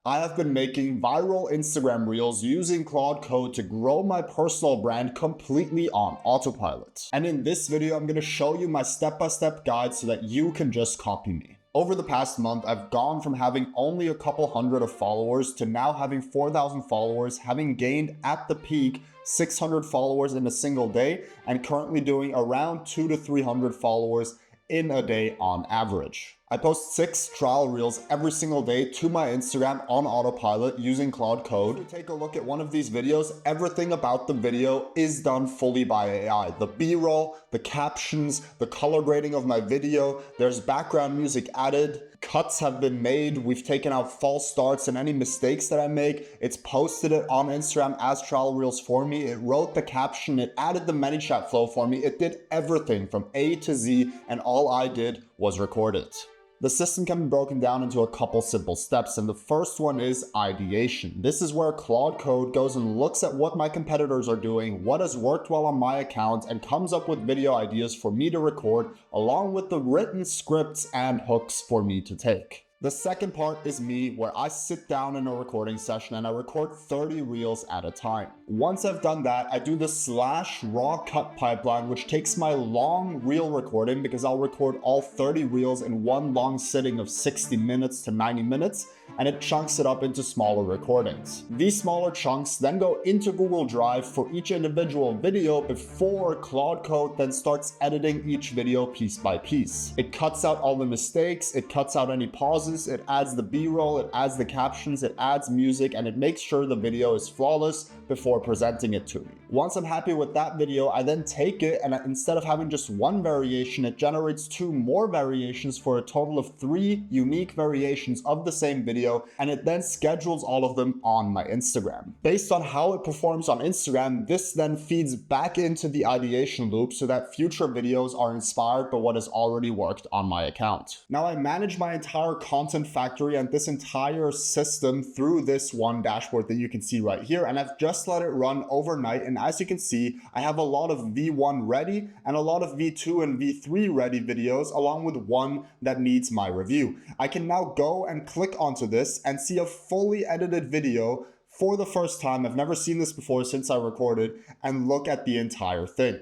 I have been making viral Instagram reels using Claude Code to grow my personal brand completely on autopilot. And in this video, I'm going to show you my step-by-step guide so that you can just copy me. Over the past month, I've gone from having only a couple hundred of followers to now having 4,000 followers, having gained at the peak 600 followers in a single day, and currently doing around 200 to 300 followers in a day on average. I post 6 trial reels every single day to my Instagram on autopilot using Claude Code. If you take a look at one of these videos, everything about the video is done fully by AI. The B-roll, the captions, the color grading of my video, there's background music added, cuts have been made, we've taken out false starts and any mistakes that I make. It's posted it on Instagram as trial reels for me. It wrote the caption, it added the ManyChat flow for me. It did everything from A to Z, and all I did was record it. The system can be broken down into a couple simple steps, and the first one is ideation. This is where Claude Code goes and looks at what my competitors are doing, what has worked well on my account, and comes up with video ideas for me to record, along with the written scripts and hooks for me to take. The second part is me, where I sit down in a recording session and I record 30 reels at a time. Once I've done that, I do the /raw cut pipeline, which takes my long reel recording, because I'll record all 30 reels in one long sitting of 60 minutes to 90 minutes, and it chunks it up into smaller recordings. These smaller chunks then go into Google Drive for each individual video before Claude Code then starts editing each video piece by piece. It cuts out all the mistakes, it cuts out any pauses, it adds the B-roll, it adds the captions, it adds music, and it makes sure the video is flawless before presenting it to me. Once I'm happy with that video, I then take it, and instead of having just one variation, it generates 2 more variations for a total of 3 unique variations of the same video, and it then schedules all of them on my Instagram. Based on how it performs on Instagram, this then feeds back into the ideation loop so that future videos are inspired by what has already worked on my account. Now, I manage my entire content factory and this entire system through this one dashboard that you can see right here, and I've just let it run overnight, and as you can see, I have a lot of V1 ready and a lot of V2 and V3 ready videos, along with one that needs my review. I can now go and click onto this and see a fully edited video for the first time. I've never seen this before since I recorded, and look at the entire thing.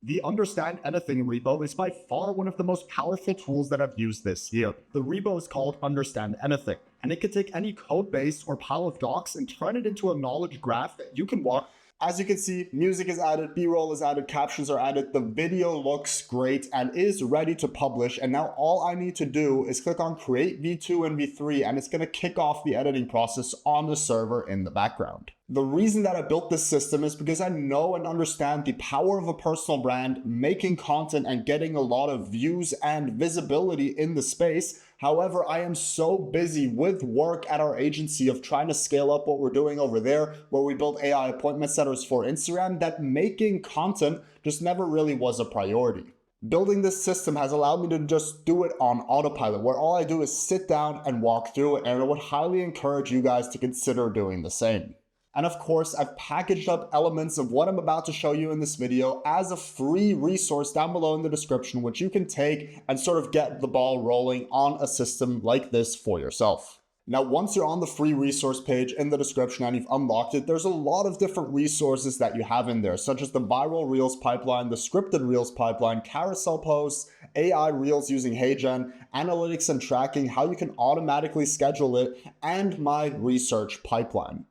The Understand Anything repo is by far one of the most powerful tools that I've used this year. The repo is called Understand Anything, and it can take any code base or pile of docs and turn it into a knowledge graph that you can walk. As you can see, music is added, B-roll is added, captions are added, the video looks great and is ready to publish, and now all I need to do is click on Create V2 and V3, and it's going to kick off the editing process on the server in the background. The reason that I built this system is because I know and understand the power of a personal brand, making content and getting a lot of views and visibility in the space. However, I am so busy with work at our agency of trying to scale up what we're doing over there, where we build AI appointment setters for Instagram, that making content just never really was a priority. Building this system has allowed me to just do it on autopilot, where all I do is sit down and walk through it, and I would highly encourage you guys to consider doing the same. And of course, I've packaged up elements of what I'm about to show you in this video as a free resource down below in the description, which you can take and sort of get the ball rolling on a system like this for yourself. Now, once you're on the free resource page in the description and you've unlocked it, there's a lot of different resources that you have in there, such as the viral reels pipeline, the scripted reels pipeline, carousel posts, AI reels using HeyGen, analytics and tracking, how you can automatically schedule it, and my research pipeline.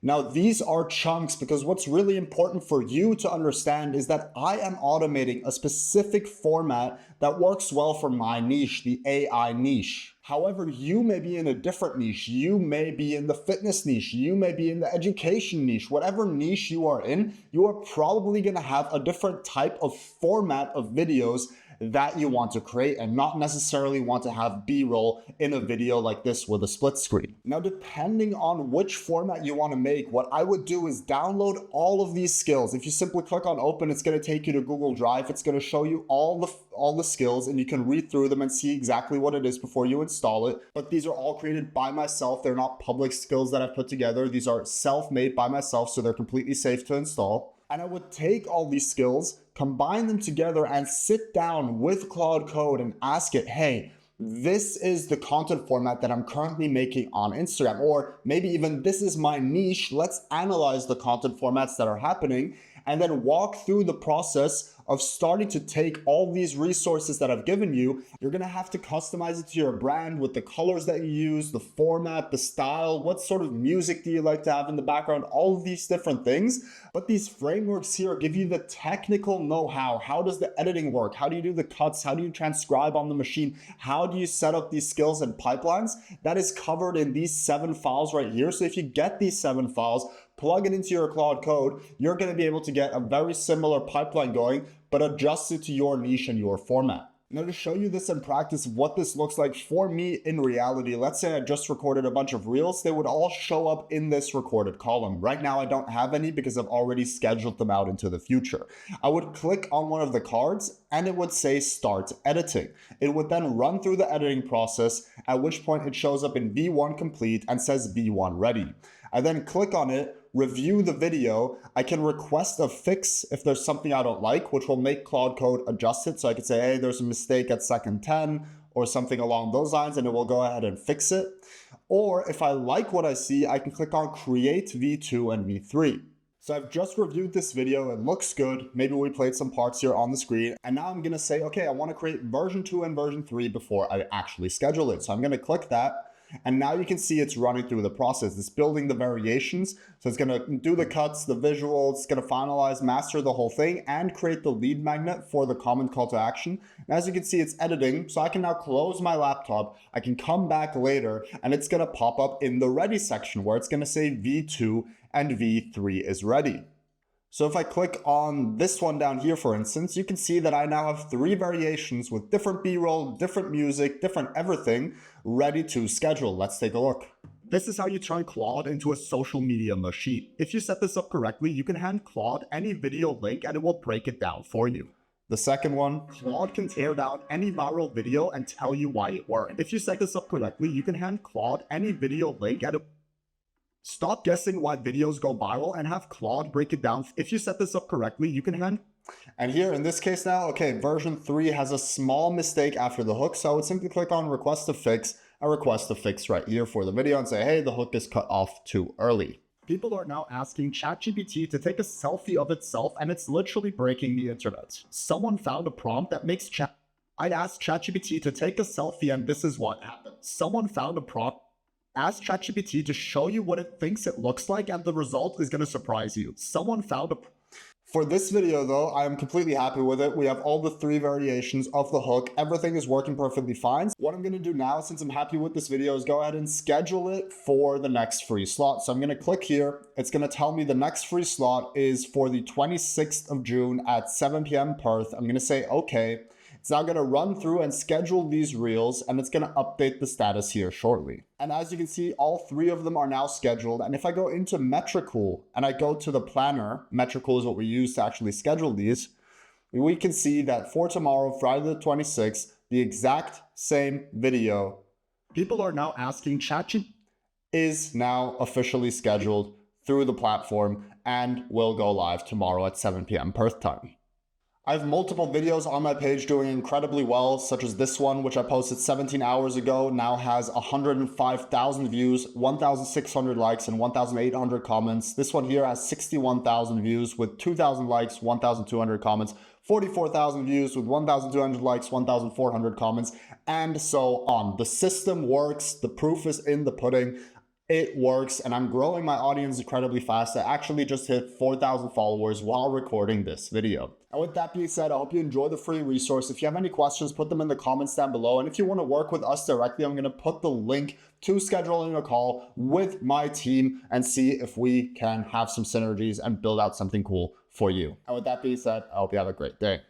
Now, these are chunks because what's really important for you to understand is that I am automating a specific format that works well for my niche, the AI niche. However, you may be in a different niche. You may be in the fitness niche. You may be in the education niche. Whatever niche you are in, you are probably going to have a different type of format of videos that you want to create, and not necessarily want to have B-roll in a video like this with a split screen. Now, depending on which format you want to make, what I would do is download all of these skills. If you simply click on open, it's going to take you to Google Drive. It's going to show you all the skills, and you can read through them and see exactly what it is before you install it. But these are all created by myself. They're not public skills that I've put together. These are self-made by myself, so they're completely safe to install. And I would take all these skills, combine them together, and sit down with Claude Code and ask it, hey, this is the content format that I'm currently making on Instagram, or maybe even this is my niche. Let's analyze the content formats that are happening and then walk through the process of starting to take all these resources that I've given you. You're gonna have to customize it to your brand with the colors that you use, the format, the style, what sort of music do you like to have in the background, all of these different things. But these frameworks here give you the technical know-how. How does the editing work? How do you do the cuts? How do you transcribe on the machine? How do you set up these skills and pipelines? That is covered in these 7 files right here. So if you get these 7 files, plug it into your Claude Code, you're going to be able to get a very similar pipeline going, but adjust it to your niche and your format. Now, to show you this in practice, what this looks like for me in reality, let's say I just recorded a bunch of reels, they would all show up in this recorded column. Right now, I don't have any because I've already scheduled them out into the future. I would click on one of the cards and it would say start editing. It would then run through the editing process, at which point it shows up in V1 complete and says V1 ready. I then click on it, review the video. I can request a fix if there's something I don't like, which will make Claude Code adjust it. So I could say, hey, there's a mistake at second 10 or something along those lines, and it will go ahead and fix it. Or if I like what I see, I can click on create V2 and V3. So I've just reviewed this video, it looks good. Maybe we played some parts here on the screen. And now I'm gonna say, okay, I wanna create version 2 and version 3 before I actually schedule it. So I'm gonna click that. And now you can see it's running through the process. It's building the variations. So it's gonna do the cuts, the visuals, it's gonna finalize, master the whole thing, and create the lead magnet for the comment call to action. And as you can see, it's editing. So I can now close my laptop. I can come back later and it's gonna pop up in the ready section where it's gonna say V2 and V3 is ready. So if I click on this one down here, for instance, you can see that I now have 3 variations with different B-roll, different music, different everything ready to schedule. Let's take a look. This is how you turn Claude into a social media machine. If you set this up correctly, you can hand Claude any video link and it will break it down for you. The second one, Claude can tear down any viral video and tell you why it worked. If you set this up correctly, you can hand Claude any video link and it stop guessing why videos go viral and have Claude break it down. If you set this up correctly, you can hand. And here in this case now, okay, version 3 has a small mistake after the hook. So I would simply click on request a fix. I request a fix right here for the video and say, hey, the hook is cut off too early. People are now asking ChatGPT to take a selfie of itself and it's literally breaking the internet. Someone found a prompt that makes I'd ask ChatGPT to take a selfie and this is what happened. Someone found a prompt. Ask ChatGPT to show you what it thinks it looks like and the result is going to surprise you. Someone found a... For this video though, I am completely happy with it. We have all the 3 variations of the hook. Everything is working perfectly fine. What I'm going to do now, since I'm happy with this video, is go ahead and schedule it for the next free slot. So I'm going to click here. It's going to tell me the next free slot is for the 26th of June at 7 p.m. Perth. I'm going to say, okay. It's now going to run through and schedule these reels and it's going to update the status here shortly. And as you can see, all 3 of them are now scheduled. And if I go into Metricool and I go to the planner, Metricool is what we use to actually schedule these, we can see that for tomorrow, Friday the 26th, the exact same video, people are now asking ChatGPT is now officially scheduled through the platform and will go live tomorrow at 7 p.m. Perth time. I have multiple videos on my page doing incredibly well, such as this one, which I posted 17 hours ago, now has 105,000 views, 1,600 likes, and 1,800 comments. This one here has 61,000 views with 2,000 likes, 1,200 comments, 44,000 views with 1,200 likes, 1,400 comments, and so on. The system works. The proof is in the pudding. It works, and I'm growing my audience incredibly fast. I actually just hit 4,000 followers while recording this video. And with that being said, I hope you enjoy the free resource. If you have any questions, put them in the comments down below. And if you want to work with us directly, I'm going to put the link to scheduling a call with my team and see if we can have some synergies and build out something cool for you. And with that being said, I hope you have a great day.